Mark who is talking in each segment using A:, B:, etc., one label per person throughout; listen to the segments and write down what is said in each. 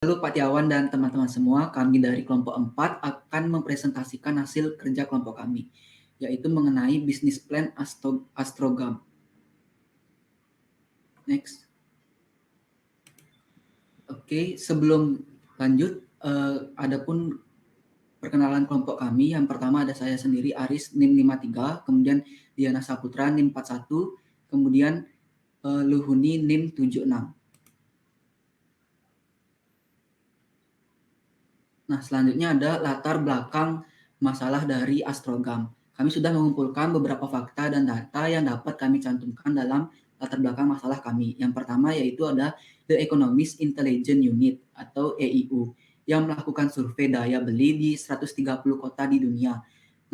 A: Halo Pak Tiawan dan teman-teman semua, kami dari kelompok 4 akan mempresentasikan hasil kerja kelompok kami, yaitu mengenai bisnis plan Astrogam. Next. Oke, sebelum lanjut, adapun perkenalan kelompok kami, yang pertama ada saya sendiri, Aris, NIM 53, kemudian Diana Saputra, NIM 41, kemudian Luhuni, NIM 76. Nah, selanjutnya ada latar belakang masalah dari Astrogam. Kami sudah mengumpulkan beberapa fakta dan data yang dapat kami cantumkan dalam latar belakang masalah kami. Yang pertama yaitu ada The Economist Intelligence Unit atau EIU yang melakukan survei daya beli di 130 kota di dunia.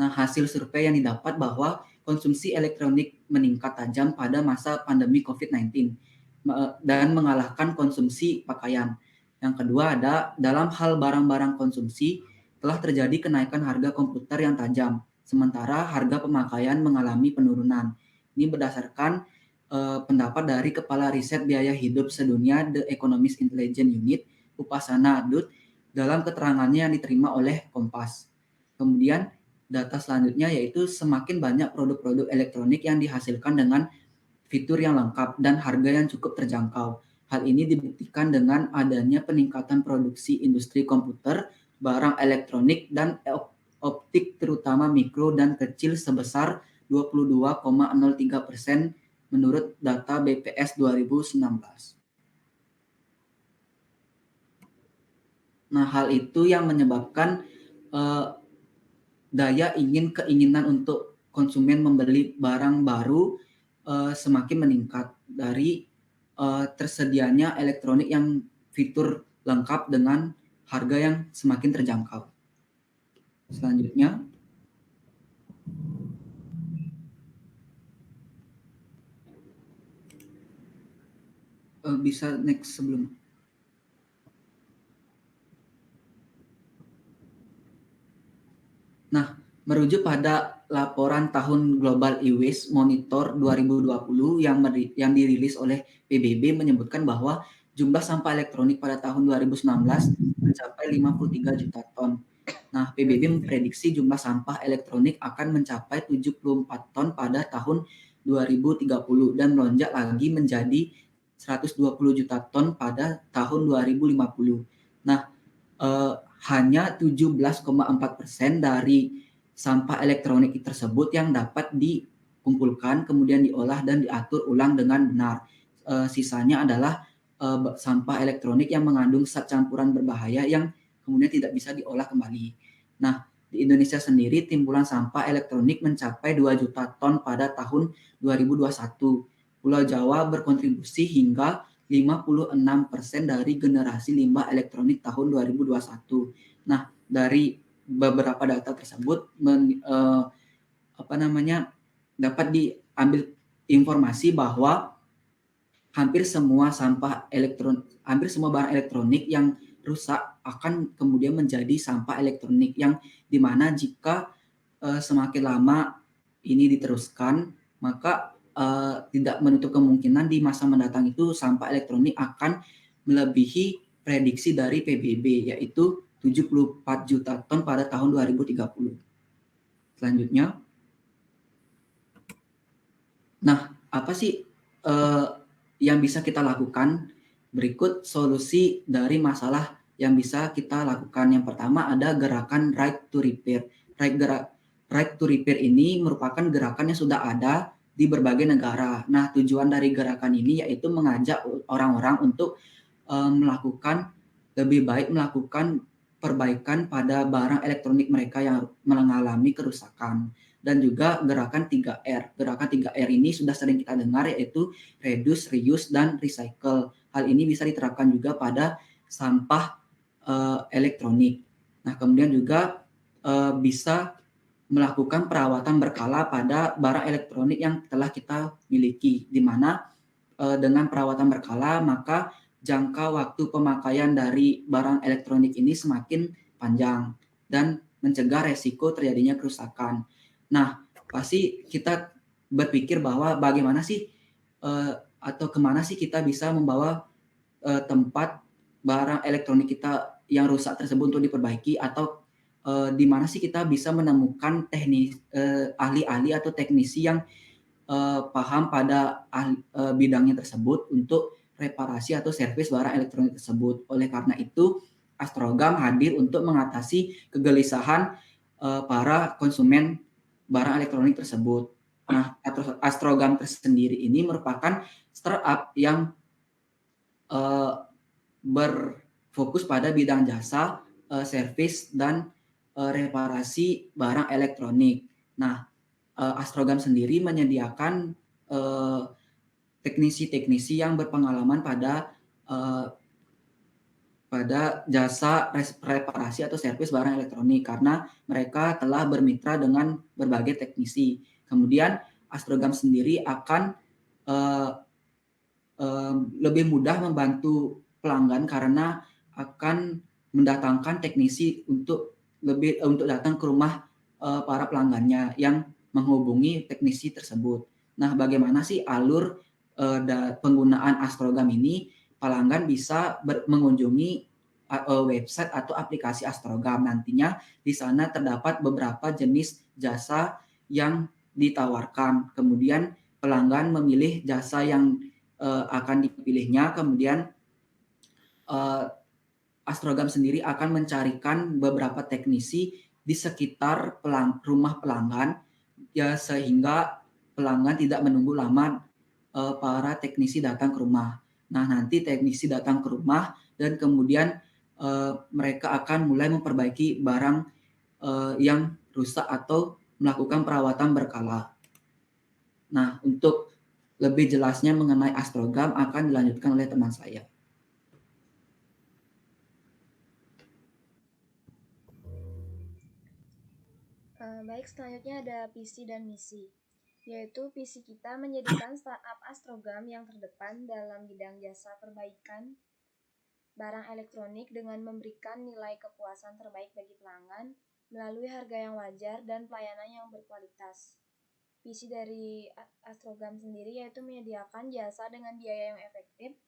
A: Nah, hasil survei yang didapat bahwa konsumsi elektronik meningkat tajam pada masa pandemi COVID-19 dan mengalahkan konsumsi pakaian. Yang kedua ada dalam hal barang-barang konsumsi telah terjadi kenaikan harga komputer yang tajam, sementara harga pemakaian mengalami penurunan. Ini berdasarkan pendapat dari Kepala Riset Biaya Hidup Sedunia The Economist Intelligence Unit, Upasana Adut, dalam keterangannya yang diterima oleh Kompas. Kemudian data selanjutnya yaitu semakin banyak produk-produk elektronik yang dihasilkan dengan fitur yang lengkap dan harga yang cukup terjangkau. Hal ini dibuktikan dengan adanya peningkatan produksi industri komputer, barang elektronik, dan optik terutama mikro dan kecil sebesar 22,03% menurut data BPS 2019. Nah, hal itu yang menyebabkan keinginan untuk konsumen membeli barang baru semakin meningkat dari tersedianya elektronik yang fitur lengkap dengan harga yang semakin terjangkau. Selanjutnya, bisa next sebelum. Nah, merujuk pada laporan tahun Global E-Waste Monitor 2020 yang dirilis oleh PBB menyebutkan bahwa jumlah sampah elektronik pada tahun 2019 mencapai 53 juta ton. Nah, PBB memprediksi jumlah sampah elektronik akan mencapai 74 ton pada tahun 2030 dan melonjak lagi menjadi 120 juta ton pada tahun 2050. Nah, hanya 17,4% dari sampah elektronik tersebut yang dapat dikumpulkan, kemudian diolah dan diatur ulang dengan benar. Sisanya adalah sampah elektronik yang mengandung zat campuran berbahaya yang kemudian tidak bisa diolah kembali. Nah, di Indonesia sendiri timbulan sampah elektronik mencapai 2 juta ton pada tahun 2021. Pulau Jawa berkontribusi hingga 56% dari generasi limbah elektronik tahun 2021. Nah, dari beberapa data tersebut dapat diambil informasi bahwa hampir semua barang elektronik yang rusak akan kemudian menjadi sampah elektronik yang dimana jika semakin lama ini diteruskan maka tidak menutup kemungkinan di masa mendatang itu sampah elektronik akan melebihi prediksi dari PBB yaitu 74 juta ton pada tahun 2030. Selanjutnya, nah apa sih yang bisa kita lakukan? Berikut solusi dari masalah yang bisa kita lakukan. Yang pertama ada gerakan Right to Repair. Right to Repair ini merupakan gerakan yang sudah ada di berbagai negara. Nah, tujuan dari gerakan ini yaitu mengajak orang-orang untuk lebih baik melakukan perbaikan pada barang elektronik mereka yang mengalami kerusakan. Dan juga gerakan 3R. Gerakan 3R ini sudah sering kita dengar yaitu reduce, reuse, dan recycle. Hal ini bisa diterapkan juga pada sampah elektronik. Nah, kemudian juga bisa melakukan perawatan berkala pada barang elektronik yang telah kita miliki, di mana dengan perawatan berkala maka jangka waktu pemakaian dari barang elektronik ini semakin panjang dan mencegah resiko terjadinya kerusakan. Nah, pasti kita berpikir bahwa bagaimana sih atau kemana sih kita bisa membawa tempat barang elektronik kita yang rusak tersebut untuk diperbaiki, atau di mana sih kita bisa menemukan ahli-ahli atau teknisi yang paham pada bidangnya tersebut untuk reparasi atau servis barang elektronik tersebut. Oleh karena itu, Astrogam hadir untuk mengatasi kegelisahan para konsumen barang elektronik tersebut. Nah, Astrogam tersendiri ini merupakan startup yang berfokus pada bidang jasa, servis, dan reparasi barang elektronik. Nah, Astrogam sendiri menyediakan teknisi-teknisi yang berpengalaman uh, pada jasa reparasi atau servis barang elektronik, karena mereka telah bermitra dengan berbagai teknisi. Kemudian Astrogam sendiri akan uh, lebih mudah membantu pelanggan karena akan mendatangkan teknisi untuk datang ke rumah para pelanggannya yang menghubungi teknisi tersebut. Nah, bagaimana sih alur penggunaan Astrogam ini? Pelanggan bisa mengunjungi website atau aplikasi Astrogam. Nantinya di sana terdapat beberapa jenis jasa yang ditawarkan. Kemudian pelanggan memilih jasa yang akan dipilihnya. Kemudian Astrogam sendiri akan mencarikan beberapa teknisi di sekitar rumah pelanggan, ya, sehingga pelanggan tidak menunggu lama para teknisi datang ke rumah. Nah, nanti teknisi datang ke rumah dan kemudian mereka akan mulai memperbaiki barang yang rusak atau melakukan perawatan berkala. Nah, untuk lebih jelasnya mengenai Astrogam akan dilanjutkan oleh teman saya.
B: Baik, selanjutnya ada visi dan misi, yaitu visi kita menjadikan startup Astrogam yang terdepan dalam bidang jasa perbaikan barang elektronik dengan memberikan nilai kepuasan terbaik bagi pelanggan melalui harga yang wajar dan pelayanan yang berkualitas. Visi dari Astrogam sendiri yaitu menyediakan jasa dengan biaya yang efektif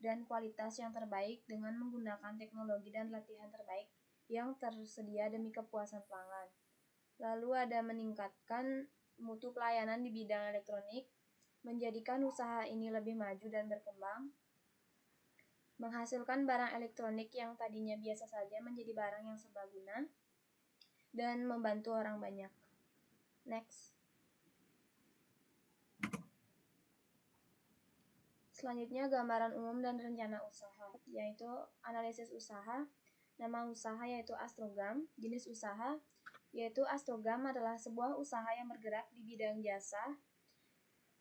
B: dan kualitas yang terbaik dengan menggunakan teknologi dan latihan terbaik yang tersedia demi kepuasan pelanggan. Lalu ada meningkatkan mutu pelayanan di bidang elektronik, menjadikan usaha ini lebih maju dan berkembang, menghasilkan barang elektronik yang tadinya biasa saja menjadi barang yang serbaguna, dan membantu orang banyak. Next. Selanjutnya gambaran umum dan rencana usaha, yaitu analisis usaha. Nama usaha yaitu Astrogam. Jenis usaha yaitu Astrogam adalah sebuah usaha yang bergerak di bidang jasa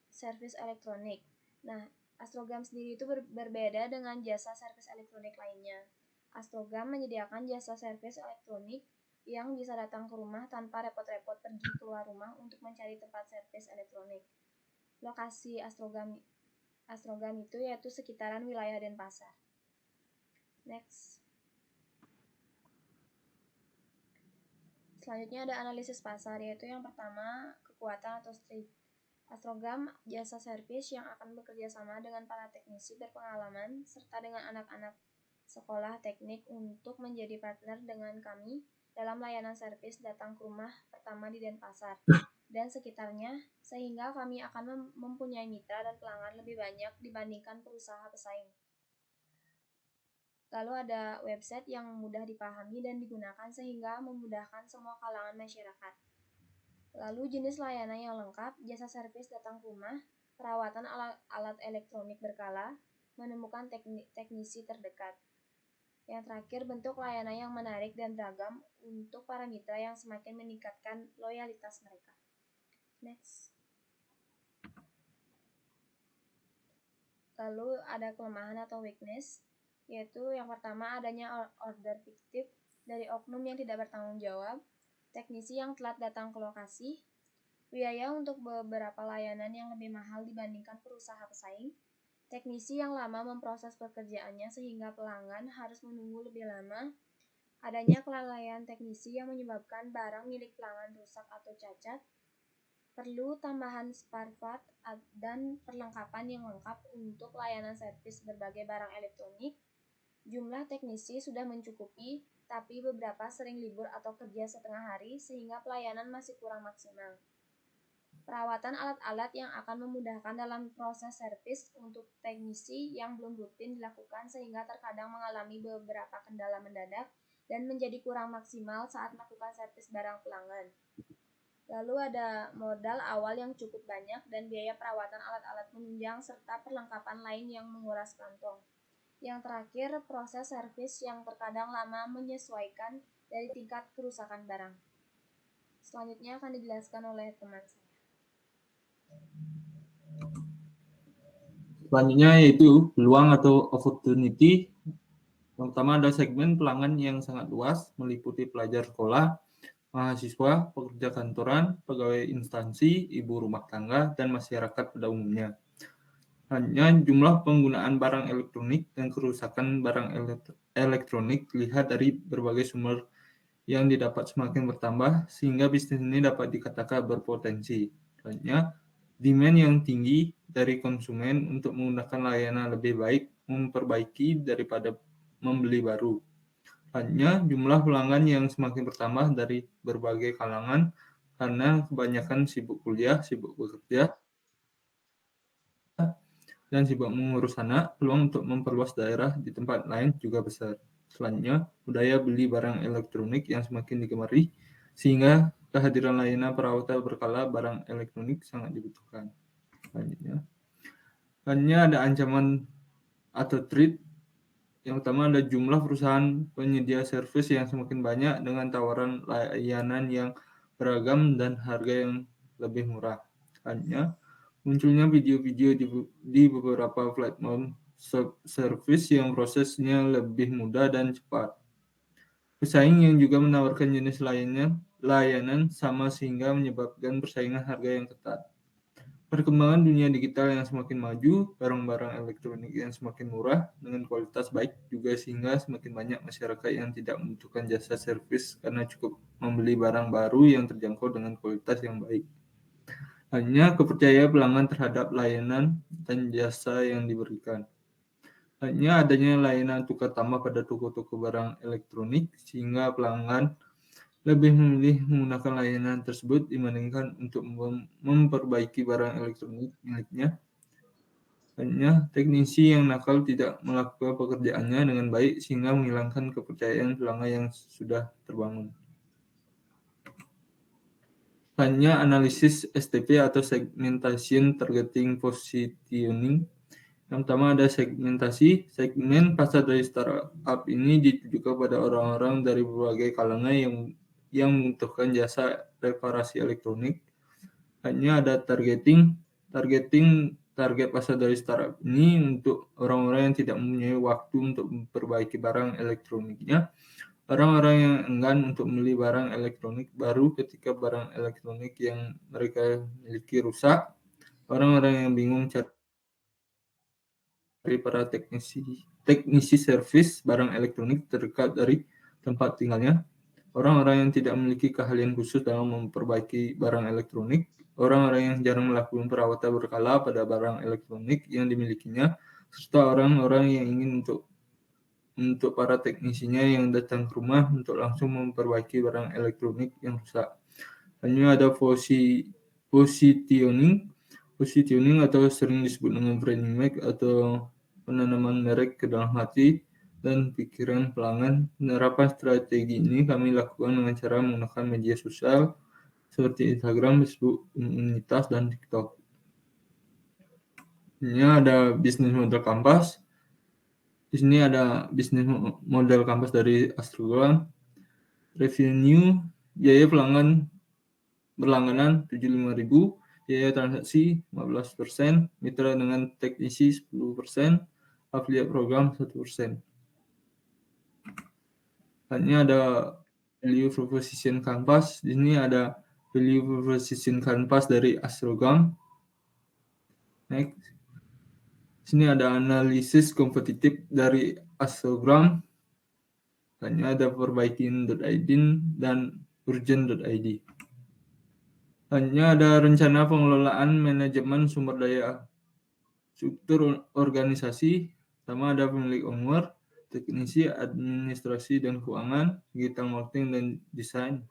B: servis elektronik. Nah, Astrogam sendiri itu berbeda dengan jasa servis elektronik lainnya. Astrogam menyediakan jasa servis elektronik yang bisa datang ke rumah tanpa repot-repot pergi keluar rumah untuk mencari tempat servis elektronik. Lokasi Astrogam itu yaitu sekitaran wilayah Denpasar. Next. Selanjutnya ada analisis pasar, yaitu yang pertama kekuatan atau strength. Astrogam jasa servis yang akan bekerja sama dengan para teknisi berpengalaman serta dengan anak-anak sekolah teknik untuk menjadi partner dengan kami dalam layanan servis datang ke rumah pertama di Denpasar dan sekitarnya, sehingga kami akan mempunyai mitra dan pelanggan lebih banyak dibandingkan perusahaan pesaing. Lalu ada website yang mudah dipahami dan digunakan sehingga memudahkan semua kalangan masyarakat. Lalu jenis layanan yang lengkap, jasa servis datang ke rumah, perawatan alat elektronik berkala, menemukan teknisi terdekat. Yang terakhir, bentuk layanan yang menarik dan beragam untuk para mitra yang semakin meningkatkan loyalitas mereka. Next. Lalu ada kelemahan atau weakness, yaitu yang pertama adanya order fiktif dari oknum yang tidak bertanggung jawab, teknisi yang telat datang ke lokasi, biaya untuk beberapa layanan yang lebih mahal dibandingkan perusahaan pesaing, teknisi yang lama memproses pekerjaannya sehingga pelanggan harus menunggu lebih lama, adanya kelalaian teknisi yang menyebabkan barang milik pelanggan rusak atau cacat, perlu tambahan spare part dan perlengkapan yang lengkap untuk layanan servis berbagai barang elektronik, Jumlah teknisi sudah mencukupi, tapi beberapa sering libur atau kerja setengah hari sehingga pelayanan masih kurang maksimal. Perawatan alat-alat yang akan memudahkan dalam proses servis untuk teknisi yang belum rutin dilakukan sehingga terkadang mengalami beberapa kendala mendadak dan menjadi kurang maksimal saat melakukan servis barang pelanggan. Lalu ada modal awal yang cukup banyak dan biaya perawatan alat-alat penunjang serta perlengkapan lain yang menguras kantong. Yang terakhir, proses servis yang terkadang lama menyesuaikan dari tingkat kerusakan barang. Selanjutnya akan dijelaskan oleh teman saya.
C: Selanjutnya yaitu peluang atau opportunity. Yang pertama ada segmen pelanggan yang sangat luas, meliputi pelajar sekolah, mahasiswa, pekerja kantoran, pegawai instansi, ibu rumah tangga, dan masyarakat pada umumnya. Hanya jumlah penggunaan barang elektronik dan kerusakan barang elektronik dilihat dari berbagai sumber yang didapat semakin bertambah, sehingga bisnis ini dapat dikatakan berpotensi. Hanya demand yang tinggi dari konsumen untuk menggunakan layanan lebih baik memperbaiki daripada membeli baru. Hanya jumlah pelanggan yang semakin bertambah dari berbagai kalangan karena kebanyakan sibuk kuliah, sibuk bekerja, dan sibuk mengurus anak, peluang untuk memperluas daerah di tempat lain juga besar. Selanjutnya, budaya beli barang elektronik yang semakin digemari, sehingga kehadiran layanan perawatan berkala barang elektronik sangat dibutuhkan. Selanjutnya, hanya ada ancaman atau threat. Yang pertama ada jumlah perusahaan penyedia servis yang semakin banyak dengan tawaran layanan yang beragam dan harga yang lebih murah. Hanya munculnya video-video di beberapa platform servis yang prosesnya lebih mudah dan cepat. Pesaing yang juga menawarkan jenis layanan sama sehingga menyebabkan persaingan harga yang ketat. Perkembangan dunia digital yang semakin maju, barang-barang elektronik yang semakin murah dengan kualitas baik juga sehingga semakin banyak masyarakat yang tidak membutuhkan jasa servis karena cukup membeli barang baru yang terjangkau dengan kualitas yang baik. Hanya kepercayaan pelanggan terhadap layanan dan jasa yang diberikan. Hanya adanya layanan tukar tambah pada toko-toko barang elektronik sehingga pelanggan lebih memilih menggunakan layanan tersebut dibandingkan untuk memperbaiki barang elektronik miliknya. Hanya teknisi yang nakal tidak melakukan pekerjaannya dengan baik sehingga menghilangkan kepercayaan pelanggan yang sudah terbangun. Hanya analisis STP atau segmentation targeting positioning. Yang pertama ada segmentasi. Segmen pasar dari startup ini ditujukan pada orang-orang dari berbagai kalangan yang membutuhkan jasa reparasi elektronik. Hanya ada targeting target pasar dari startup ini untuk orang-orang yang tidak mempunyai waktu untuk memperbaiki barang elektroniknya, orang-orang yang enggan untuk membeli barang elektronik baru ketika barang elektronik yang mereka miliki rusak, orang-orang yang bingung cari para teknisi servis barang elektronik terdekat dari tempat tinggalnya, orang-orang yang tidak memiliki keahlian khusus dalam memperbaiki barang elektronik, orang-orang yang jarang melakukan perawatan berkala pada barang elektronik yang dimilikinya, serta orang-orang yang ingin untuk para teknisinya yang datang ke rumah untuk langsung memperbaiki barang elektronik yang rusak. Hanya ada positioning atau sering disebut dengan brand image atau penanaman merek ke dalam hati dan pikiran pelanggan. Penerapan strategi ini kami lakukan dengan cara menggunakan media sosial seperti Instagram, Facebook, komunitas, dan TikTok. Ini ada bisnis model kampas. Di sini ada bisnis model kampas dari Astrogram. Revenue, biaya pelanggan berlangganan 75.000, biaya transaksi 15%, mitra dengan teknisi 10%, affiliate program 1%. Hanya ada value proposition canvas. Di sini ada value proposition canvas dari Astrogram. Next. Di sini ada analisis kompetitif dari Astrogram. Hanya ada perbaikin.id dan urgent.id. Hanya ada rencana pengelolaan manajemen sumber daya struktur organisasi, sama ada pemilik owner, teknisi, administrasi dan keuangan, digital marketing dan desain.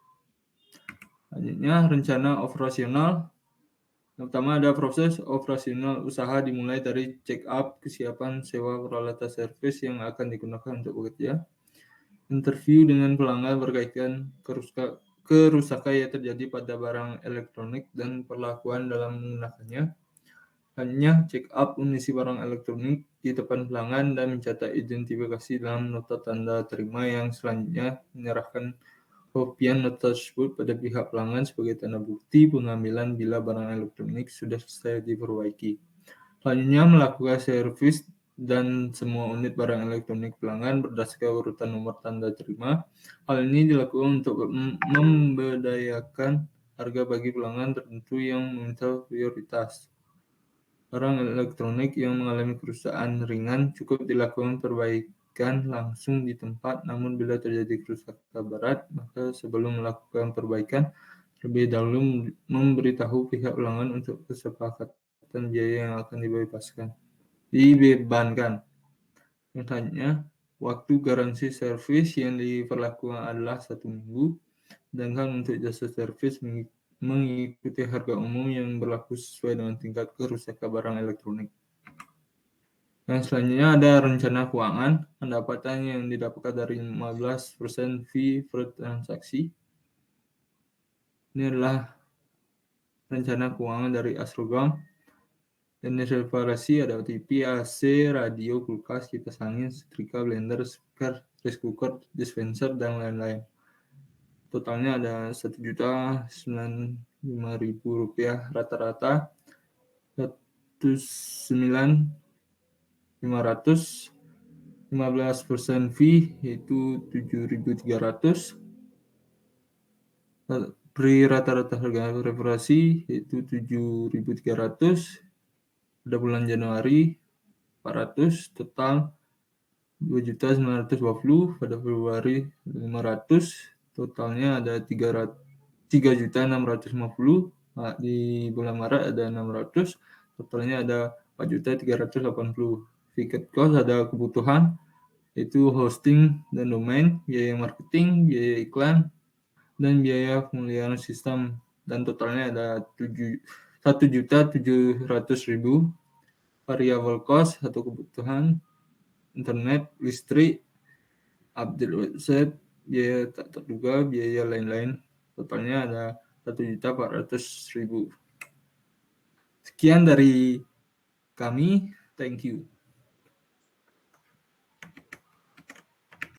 C: Selanjutnya rencana operasional. Yang pertama ada proses operasional usaha dimulai dari check up kesiapan sewa peralatan servis yang akan digunakan untuk bekerja. Interview dengan pelanggan berkaitan kerusakan yang terjadi pada barang elektronik dan perlakuan dalam menggunakannya. Hanya check up kondisi barang elektronik di depan pelanggan dan mencatat identifikasi dalam nota tanda terima yang selanjutnya menyerahkan kopian nota tersebut pada pihak pelanggan sebagai tanda bukti pengambilan bila barang elektronik sudah selesai diperbaiki. Selanjutnya melakukan servis dan semua unit barang elektronik pelanggan berdasarkan urutan nomor tanda terima. Hal ini dilakukan untuk memberdayakan harga bagi pelanggan tertentu yang meminta prioritas. Barang elektronik yang mengalami kerusakan ringan cukup dilakukan perbaikan langsung di tempat, namun bila terjadi kerusakan berat, maka sebelum melakukan perbaikan, lebih dahulu memberitahu pihak pelanggan untuk kesepakatan biaya yang akan dibebankan. Yang selanjutnya, waktu garansi servis yang diperlakukan adalah 1 minggu, sedangkan untuk jasa servis mengikuti harga umum yang berlaku sesuai dengan tingkat kerusakan barang elektronik. Yang selanjutnya ada rencana keuangan, pendapatan yang didapatkan dari 15% fee per transaksi. Ini adalah rencana keuangan dari Astrogam. Dan reparasi ada TV, AC, radio, kulkas, kipas angin, setrika, blender, speaker, rice cooker, dispenser, dan lain-lain. Totalnya ada Rp1.095.000 rata-rata, 109.500, 15% fee yaitu 7.300, beri rata-rata harga reparasi yaitu 7.300 pada bulan Januari, 400, total 2.920, pada Februari 500, totalnya ada 3.650, di bulan Maret ada 600, totalnya ada 4.380. Tiket cost ada kebutuhan yaitu hosting dan domain, biaya marketing, biaya iklan, dan biaya pemeliharaan sistem, dan totalnya ada 1.700.000. Variable cost atau kebutuhan internet, listrik, update website, biaya tak terduga, biaya lain-lain. Totalnya ada 1.400.000. Sekian dari kami. Thank you.